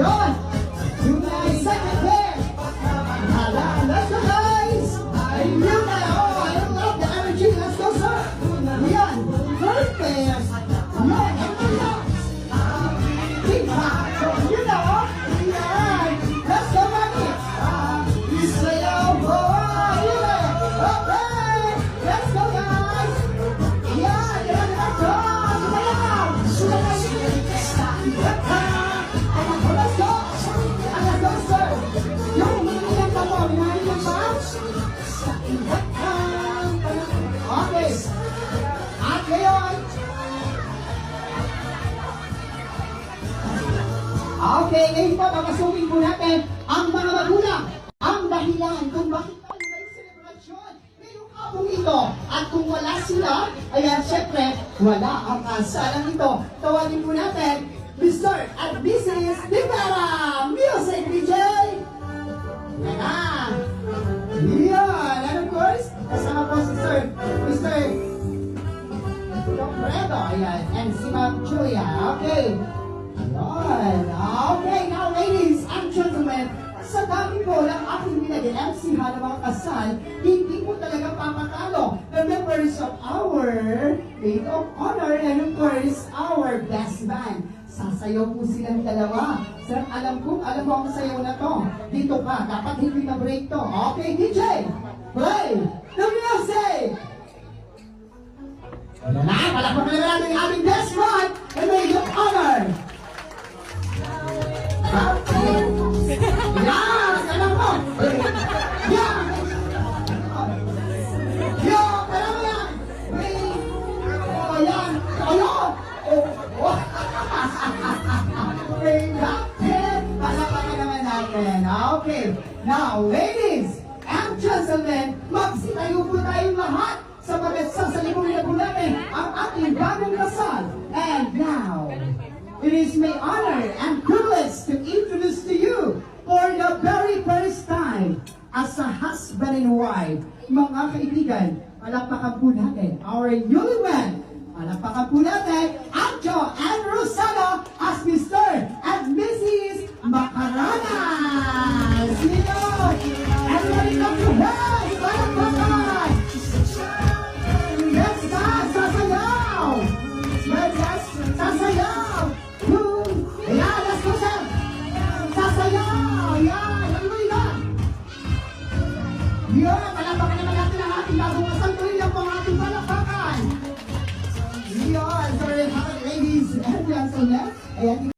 Yun! Yung second pair! Hala, let's go guys! Ayun na! Oh, I love the energy! Let's go, sir! Yan! Third pair! Yan! Big hop! You know! Yan! Let's go, Maggie! Isayaw mo! Yan! Okay! Let's go, guys! Yan! Yan! Let's go! Sumayaw! Sumayaw! Let's go! Let's go, sir! Yung hinihingan pa po! Hinihingan pa? Okay! At ngayon, okay, ngayon po, papasukin po natin ang mga magulang, ang dahilan kung bakit tayo may selebrasyon ngayong hapong ito. At kung wala sila, ayan, syempre, wala ang kasalang ito. Tawagin po natin, Mr. and Mrs. Rivera! Music, DJ! Yan na! Yan! And of course, kasama po si Mr. Fredo, ayan, and si Ma'am Julia. Okay. Ayan. Okay, now ladies and gentlemen, sa dami po ng aking pinag-MC ng mga kasal, hindi po talaga papatalo the members of our Maid of Honor and of course, our best man. Sasayaw po silang dalawa. Sir, alam mo ang sayaw na to. Dito ka, dapat hindi na break to. Okay, DJ, play the music! Ayan na, palakpakan na natin ang aming best man and Maid of Honor. Yan! Alam mo! Yan! Yan! Alam mo yan! Oh, yan! Ayun! Oh! Palakpakan naman natin. Okay. Now, ladies and gentlemen, magsitayo po tayong lahat sapagkat sasalikurin na po natin ang ating bagong kasal. And now, it is my honor and privilege to introduce to you for the very first time as a husband and wife. Mga kaibigan, palakpakan po natin our newlywed. Palakpakan po natin Anjo and Rosana